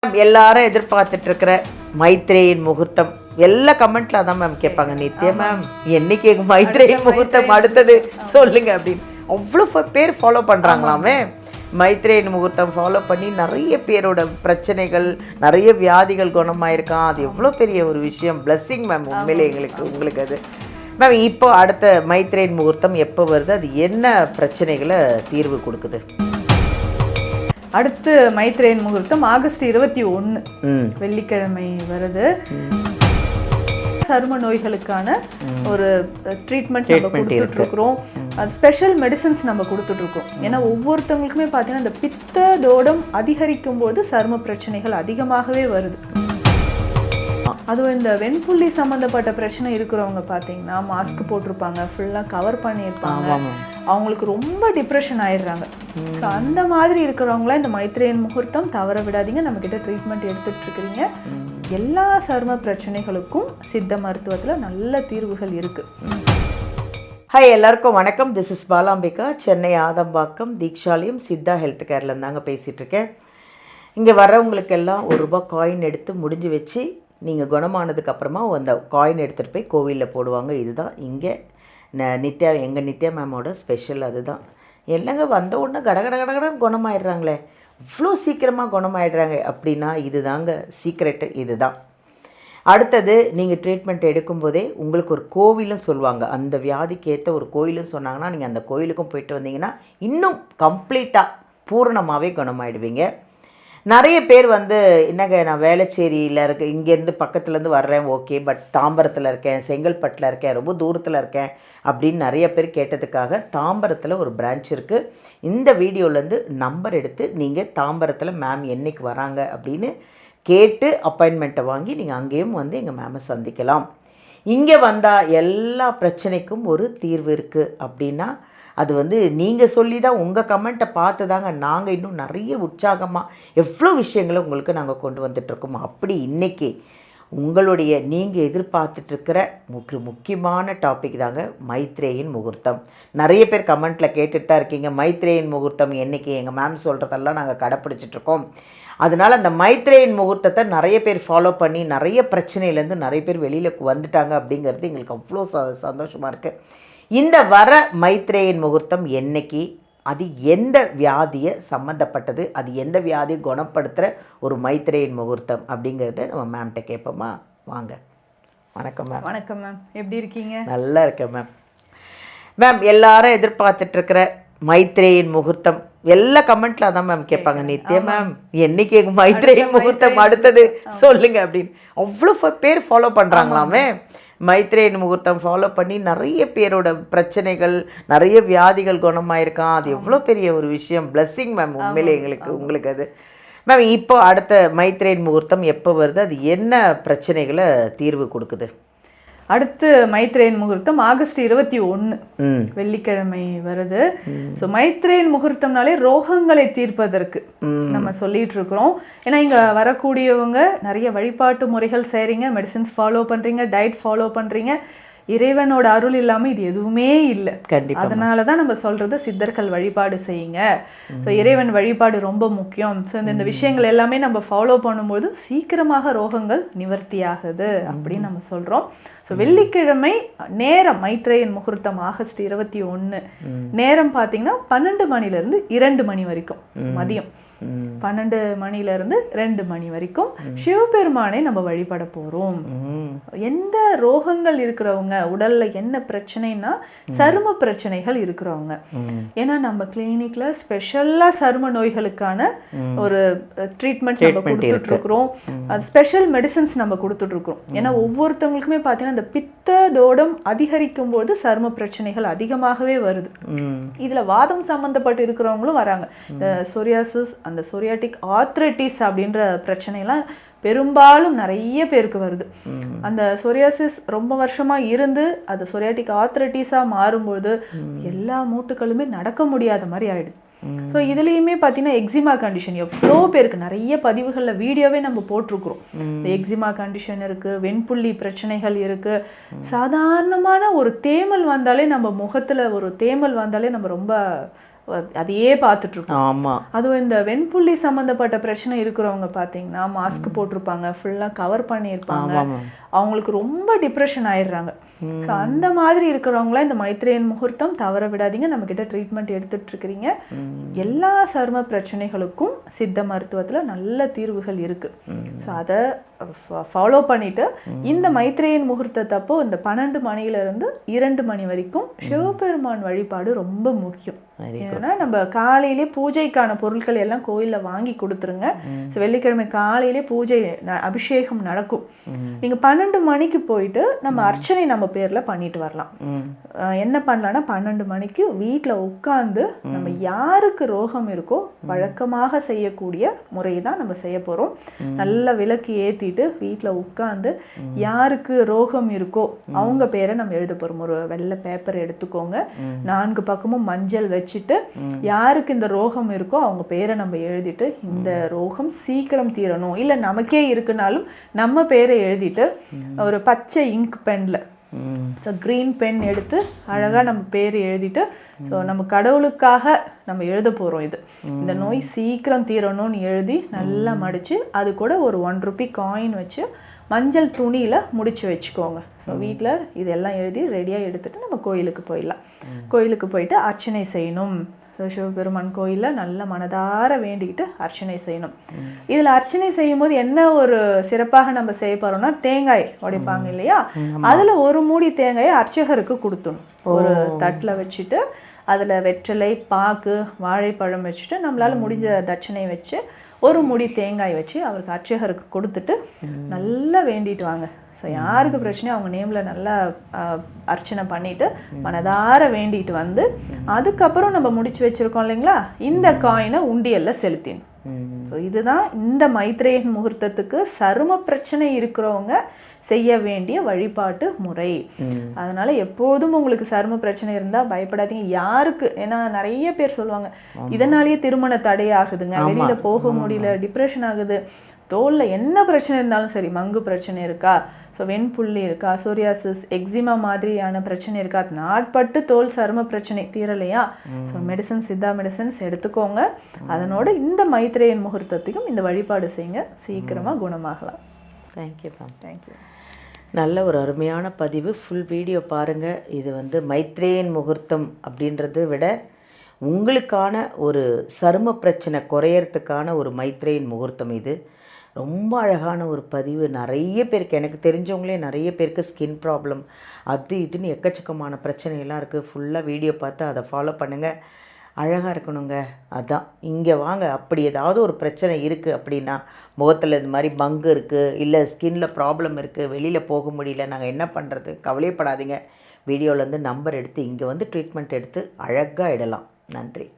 எல்லாரும் எதிர்பார்த்துட்டு இருக்கிற மைத்ரேயின் முகூர்த்தம் எல்லா கமெண்ட்ல அதான் மேம் கேட்பாங்க. நித்யா மேம் என்னைக்கு மைத்ரேயின் முகூர்த்தம் அடுத்தது சொல்லுங்க அப்படின்னு அவ்வளோ பேர் ஃபாலோ பண்றாங்களாமே. மைத்ரேயின் முகூர்த்தம் ஃபாலோ பண்ணி நிறைய பேரோட பிரச்சனைகள், நிறைய வியாதிகள் குணமாயிருக்கான். அது எவ்வளோ பெரிய ஒரு விஷயம், பிளஸ்ஸிங் மேம். உண்மையிலே உங்களுக்கு அது மேம். இப்போ அடுத்த மைத்ரேயின் முகூர்த்தம் எப்போ வருது, அது என்ன பிரச்சனைகளை தீர்வு கொடுக்குது? அடுத்து மைத்ரேயின் முகூர்த்தம் ஆகஸ்ட் 21 வெள்ளிக்கிழமை வருது. சரும நோய்களுக்கான ஒரு ட்ரீட்மெண்ட் நம்ம கொடுத்துட்டு இருக்கிறோம். அது ஸ்பெஷல் மெடிசன்ஸ் நம்ம கொடுத்துட்டு இருக்கோம். ஏன்னா ஒவ்வொருத்தவங்களுக்குமே பார்த்தீங்கன்னா இந்த பித்த தோடம் அதிகரிக்கும் போது சரும பிரச்சனைகள் அதிகமாகவே வருது. அதுவும் இந்த வெண்புள்ளி சம்மந்தப்பட்ட பிரச்சனை இருக்கிறவங்க பார்த்தீங்கன்னா மாஸ்க் போட்டிருப்பாங்க, ஃபுல்லாக கவர் பண்ணியிருப்பாங்க, அவங்களுக்கு ரொம்ப டிப்ரெஷன் ஆயிடுறாங்க. ஸோ அந்த மாதிரி இருக்கிறவங்களாம் இந்த மைத்ரேயின் முகூர்த்தம் தவற விடாதீங்க. நம்மக்கிட்ட ட்ரீட்மெண்ட் எடுத்துட்டு இருக்கிறீங்க. எல்லா சரும பிரச்சனைகளுக்கும் சித்த மருத்துவத்தில் நல்ல தீர்வுகள் இருக்கு. ஹாய், எல்லாருக்கும் வணக்கம். This is Balambika, Chennai Adambakkam Deekshalayam Siddha health கேர்லேருந்து தாங்க பேசிகிட்டு இருக்கேன். இங்கே வரவங்களுக்கெல்லாம் ₹1 காயின் எடுத்து முடிஞ்சு வச்சு நீங்கள் குணமானதுக்கு அப்புறமா அந்த காயின் எடுத்துகிட்டு போய் கோவிலில் போடுவாங்க. இதுதான் இங்கே எங்கள் நித்யா மேமோட ஸ்பெஷல். அதுதான் இல்லைங்க, வந்த உடனே கடகடன்னு குணமாயிடுறாங்களே, இவ்வளோ சீக்கிரமாக குணமாயிடுறாங்க அப்படின்னா இதுதாங்க சீக்ரெட்டு. இதுதான் அடுத்தது. நீங்கள் ட்ரீட்மெண்ட் எடுக்கும்போதே உங்களுக்கு ஒரு கோவிலும் சொல்லுவாங்க. அந்த வியாதிக்கு ஏற்ற ஒரு கோயிலும் சொன்னாங்கன்னா நீங்கள் அந்த கோயிலுக்கும் போயிட்டு வந்தீங்கன்னா இன்னும் கம்ப்ளீட்டாக பூரணமாகவே குணமாயிடுவீங்க. நிறைய பேர் என்னங்க நான் வேளச்சேரியில் இருக்கேன், இங்கேருந்து பக்கத்துலேருந்து வர்றேன், ஓகே, பட் தாம்பரத்தில் இருக்கேன், செங்கல்பட்டில் இருக்கேன், ரொம்ப தூரத்தில் இருக்கேன் அப்படின்னு நிறைய பேர் கேட்டதுக்காக தாம்பரத்தில் ஒரு பிரான்ச் இருக்குது. இந்த வீடியோலேருந்து நம்பர் எடுத்து நீங்கள் தாம்பரத்தில் மேம் என்றைக்கு வராங்க அப்படின்னு கேட்டு அப்பாயின்மெண்ட்டை வாங்கி நீங்கள் அங்கேயும் எங்கள் மேமை சந்திக்கலாம். இங்கே வந்தால் எல்லா பிரச்சனைக்கும் ஒரு தீர்வு இருக்குது அப்படின்னா அது நீங்கள் சொல்லி தான், உங்கள் கமெண்ட்டை பார்த்து தாங்க நாங்கள் இன்னும் நிறைய உற்சாகமாக எவ்வளோ விஷயங்களை உங்களுக்கு நாங்கள் கொண்டு வந்துட்ருக்கோம். அப்படி இன்றைக்கி உங்களுடைய நீங்கள் எதிர்பார்த்துட்ருக்கிற முக்கியமான டாபிக் தாங்க மைத்ரேயின் முகூர்த்தம். நிறைய பேர் கமெண்ட்டில் கேட்டுட்டு தான் இருக்கீங்க, மைத்ரேயின் முகூர்த்தம் என்றைக்கு, எங்கள் மேம் சொல்கிறதெல்லாம் நாங்கள் கடைப்பிடிச்சிட்ருக்கோம். அதனால் அந்த மைத்ரேயின் முகூர்த்தத்தை நிறைய பேர் ஃபாலோ பண்ணி நிறைய பிரச்சனையிலேருந்து நிறைய பேர் வெளியில் வந்துட்டாங்க அப்படிங்கிறது எங்களுக்கு அவ்வளோ சந்தோஷமாக இருக்குது. இந்த வர மைத்ரேயின் முகூர்த்தம் என்னைக்கு, அது எந்த வியாதியை சம்மந்தப்பட்டது, அது எந்த வியாதியை குணப்படுத்துகிற ஒரு மைத்ரேயின் முகூர்த்தம் அப்படிங்கிறத நம்ம மேம்கிட்ட கேட்போமா? வாங்க. வணக்கம் மேம். வணக்கம் மேம், எப்படி இருக்கீங்க? நல்லா இருக்கேன் மேம். மேம் எல்லாரும் எதிர்பார்த்துட்ருக்கிற மைத்ரேயின் முகூர்த்தம் எல்லா கமெண்ட்ல அதான் மேம் கேட்பாங்க. நித்யா மேம் என்னைக்கு மைத்ரேயின் முகூர்த்தம் அடுத்தது சொல்லுங்க அப்படின்னு அவ்வளோ பேர் ஃபாலோ பண்ணுறாங்களாமே. மைத்ரேயின் முகூர்த்தம் ஃபாலோ பண்ணி நிறைய பேரோட பிரச்சனைகள், நிறைய வியாதிகள் குணமாயிருக்கான். அது எவ்வளோ பெரிய ஒரு விஷயம், பிளஸ்ஸிங் மேம். உண்மையிலே உங்களுக்கு அது மேம். இப்போ அடுத்த மைத்ரேயின் முகூர்த்தம் எப்போ வருது, அது என்ன பிரச்சனைகளை தீர்வு கொடுக்குது? அடுத்து மைத்ரேயின் முகூர்த்தம் ஆகஸ்ட் 21 வெள்ளிக்கிழமை வருது. ஸோ மைத்ரேயின் முகூர்த்தம்னாலே ரோகங்களை தீர்ப்பதற்கு நம்ம சொல்லிட்டு இருக்கிறோம். ஏன்னா இங்கே வரக்கூடியவங்க நிறைய வழிபாட்டு முறைகள் செய்கிறீங்க, மெடிசன்ஸ் ஃபாலோ பண்ணுறீங்க, டயட் ஃபாலோ பண்ணுறீங்க. இறைவனோட அருள் இல்லாமல் இது எதுவுமே இல்லை. அதனால தான் நம்ம சொல்கிறது சித்தர்கள் வழிபாடு செய்யுங்க. ஸோ இறைவன் வழிபாடு ரொம்ப முக்கியம். ஸோ இந்த விஷயங்கள் எல்லாமே நம்ம ஃபாலோ பண்ணும்போது சீக்கிரமாக ரோகங்கள் நிவர்த்தி ஆகுது அப்படின்னு நம்ம சொல்கிறோம். ஸோ வெள்ளிக்கிழமை நேரம் மைத்ரேயின் முகூர்த்தம் ஆகஸ்ட் 21 நேரம் பார்த்தீங்கன்னா 12 மணிலேருந்து 2 மணி வரைக்கும், மதியம் 12 மணிலேருந்து 2 மணி வரைக்கும் சிவபெருமானை நம்ம வழிபட போகிறோம். எந்த ரோகங்கள் இருக்கிறவங்க, உடல்ல என்ன பிரச்சனைனா சரும பிரச்சனைகள் இருக்கிறவங்க, ஏன்னா நம்ம கிளினிக்ல ஸ்பெஷலாக சரும நோய்களுக்கான ஒரு ட்ரீட்மெண்ட் நம்ம கொடுத்துட்டு இருக்கிறோம். அது ஸ்பெஷல் மெடிசன்ஸ் நம்ம கொடுத்துட்டு இருக்கிறோம். ஏன்னா ஒவ்வொருத்தவங்களுக்குமே பார்த்தீங்கன்னா இந்த பித்த தோடம் அதிகரிக்கும் போது சரும பிரச்சனைகள் அதிகமாகவே வருது. இதுல வாதம் சம்பந்தப்பட்டு இருக்கிறவங்களும் வராங்க. இந்த சொரியாசிஸ், அந்த சொரியாட்டிக் ஆர்த்ரைட்டிஸ் அப்படின்ற பிரச்சனைலாம் பெரும்பாலும் நிறைய பேருக்கு வருது. அந்த சொரியாசிஸ் ரொம்ப வருஷமா இருந்து அது சொரியாட்டிக் ஆர்த்ரைட்டிஸா மாறும்போது எல்லா மூட்டுகளுமே நடக்க முடியாத மாதிரி ஆயிடுது. ஸோ இதுலேயுமே பார்த்தீங்கன்னா எக்ஸிமா கண்டிஷன் எவ்வளோ பேருக்கு நிறைய பதிவுகளில் வீடியோவே நம்ம போட்டிருக்கிறோம். இந்த எக்ஸிமா கண்டிஷன் இருக்குது, வெண்புள்ளி பிரச்சனைகள் இருக்குது. சாதாரணமான ஒரு தேமல் வந்தாலே, நம்ம முகத்தில் ஒரு தேமல் வந்தாலே நம்ம ரொம்ப அதையே பார்த்துட்டு இருக்கோம். ஆமாம். அதுவும் இந்த வெண்புள்ளி சம்மந்தப்பட்ட பிரச்சனை இருக்கிறவங்க பார்த்தீங்கன்னா மாஸ்க் போட்டிருப்பாங்க, ஃபுல்லாக கவர் பண்ணியிருப்பாங்க, அவங்களுக்கு ரொம்ப டிப்ரெஷன் ஆயிடுறாங்க. ஸோ அந்த மாதிரி இருக்கிறவங்கள இந்த மைத்ரேயன் முகூர்த்தம் தவற விடாதீங்க. நம்மக்கிட்ட ட்ரீட்மெண்ட் எடுத்துட்டு இருக்கிறீங்க. எல்லா சரும பிரச்சனைகளுக்கும் சித்த மருத்துவத்தில் நல்ல தீர்வுகள் இருக்குது. ஸோ அதை ஃபாலோ பண்ணிவிட்டு இந்த மைத்ரேயன் முகூர்த்தத்தப்போ இந்த 12 மணியிலிருந்து 2 மணி வரைக்கும் சிவபெருமான் வழிபாடு ரொம்ப முக்கியம். ஏன்னா நம்ம காலையிலே பூஜைக்கான பொருட்கள் எல்லாம் கோயிலில் வாங்கி கொடுத்துருங்க. ஸோ வெள்ளிக்கிழமை காலையிலே பூஜை அபிஷேகம் நடக்கும். நீங்கள் 12 மணிக்கு போயிட்டு நம்ம அர்ச்சனை நம்ம பேரில் பண்ணிட்டு வரலாம். என்ன பண்ணலான்னா 12 மணிக்கு வீட்டில் உட்காந்து நம்ம யாருக்கு ரோகம் இருக்கோ வழக்கமாக செய்யக்கூடிய முறை தான் நம்ம செய்ய போகிறோம். நல்ல விளக்கு ஏற்றிட்டு வீட்டில் உட்காந்து யாருக்கு ரோகம் இருக்கோ அவங்க பேரை நம்ம எழுத போகிறோம். ஒரு வெள்ளை பேப்பர் எடுத்துக்கோங்க, 4 பக்கமும் மஞ்சள் வச்சுட்டு யாருக்கு இந்த ரோகம் இருக்கோ அவங்க பேரை நம்ம எழுதிட்டு இந்த ரோகம் சீக்கிரம் தீரணும், இல்லை நமக்கே இருக்குனாலும் நம்ம பேரை எழுதிட்டு ஒரு பச்சை இங்க் பென்ல கிரீன் பென் எடுத்து அழகாக நம்ம பேர் எழுதிட்டு ஸோ நம்ம கடவுளுக்காக நம்ம எழுத போகிறோம். இந்த நோய் சீக்கிரம் தீரணும்னு எழுதி நல்லா மடித்து அது கூட ஒரு 1 ரூபி காயின் வச்சு மஞ்சள் துணியில் முடிச்சு வச்சுக்கோங்க. ஸோ வீட்டில் இதெல்லாம் எழுதி ரெடியாக எடுத்துகிட்டு நம்ம கோயிலுக்கு போயிடலாம். கோயிலுக்கு போயிட்டு அர்ச்சனை செய்யணும். ஸோ சிவபெருமான் கோயிலில் நல்ல மனதார வேண்டிக்கிட்டு அர்ச்சனை செய்யணும். இதில் அர்ச்சனை செய்யும் போது என்ன ஒரு சிறப்பாக நம்ம செய்ய போகிறோம்னா தேங்காய் உடைப்பாங்க இல்லையா, அதில் ஒரு மூடி தேங்காயை அர்ச்சகருக்கு கொடுத்துணும். ஒரு தட்டில் வச்சுட்டு அதில் வெற்றிலை, பாக்கு, வாழைப்பழம் வச்சுட்டு நம்மளால் முடிஞ்ச தட்சணை வச்சு ஒரு முடி தேங்காய் வச்சு அவருக்கு அர்ச்சகருக்கு கொடுத்துட்டு நல்லா வேண்டிட்டு வாங்க. ஸோ யாருக்கு பிரச்சனையோ அவங்க நேமில் நல்லா அர்ச்சனை பண்ணிவிட்டு மனதார வேண்டிட்டு வந்து அதுக்கப்புறம் நம்ம முடிச்சு வச்சுருக்கோம் இல்லைங்களா, இந்த காயினை உண்டியலில் செலுத்திடணும். ஸோ இதுதான் இந்த மைத்ரேயன் முகூர்த்தத்துக்கு சரும பிரச்சனை இருக்கிறவங்க செய்ய வேண்டிய வழிபாட்டு முறை. அதனால எப்போதும் உங்களுக்கு சரும பிரச்சனை இருந்தால் பயப்படாதீங்க. யாருக்கு, ஏன்னா நிறைய பேர் சொல்லுவாங்க இதனாலேயே திருமண தடை ஆகுதுங்க, வெளியில போக முடியல, டிப்ரெஷன் ஆகுது, தோல்ல என்ன பிரச்சனை இருந்தாலும் சரி, மங்கு பிரச்சனை இருக்கா, ஸோ வெண்புள்ளி இருக்கா, சோரியாசிஸ், எக்ஸிமா மாதிரியான பிரச்சனை இருக்கா, நாட்பட்டு தோல் சரும பிரச்சனை தீரலையா, ஸோ மெடிசன்ஸ், சித்தா மெடிசன்ஸ் எடுத்துக்கோங்க. அதனோட இந்த மைத்ரேயன் முகூர்த்தத்துக்கும் இந்த வழிபாடு செய்யுங்க, சீக்கிரமாக குணமாகலாம். Thank you ma'am. தேங்க்யூ. நல்ல ஒரு அருமையான பதிவு. ஃபுல் வீடியோ பாருங்கள். இது மைத்ரேயன் முகூர்த்தம் அப்படின்றத விட உங்களுக்கான ஒரு சரும பிரச்சனை குறையறதுக்கான ஒரு மைத்ரேயன் முகூர்த்தம். இது ரொம்ப அழகான ஒரு பதிவு. நிறைய பேருக்கு, எனக்கு தெரிஞ்சவங்களே நிறைய பேருக்கு ஸ்கின் ப்ராப்ளம் அது இதுன்னு எக்கச்சக்கமான பிரச்சனையெல்லாம் இருக்குது. ஃபுல்லாக வீடியோ பார்த்து அதை ஃபாலோ பண்ணுங்கள். அழகாக இருக்கணுங்க. அதான் இங்கே வாங்க. அப்படி ஏதாவது ஒரு பிரச்சனை இருக்குது அப்படின்னா, முகத்தில் இது மாதிரி பங்கு இருக்குது, இல்லை ஸ்கின்ல ப்ராப்ளம் இருக்குது, வெளியில் போக முடியல, நாங்கள் என்ன பண்ணுறது, கவலையப்படாதீங்க. வீடியோலேருந்து நம்பர் எடுத்து இங்கே வந்து ட்ரீட்மெண்ட் எடுத்து அழகாக இடலாம். நன்றி.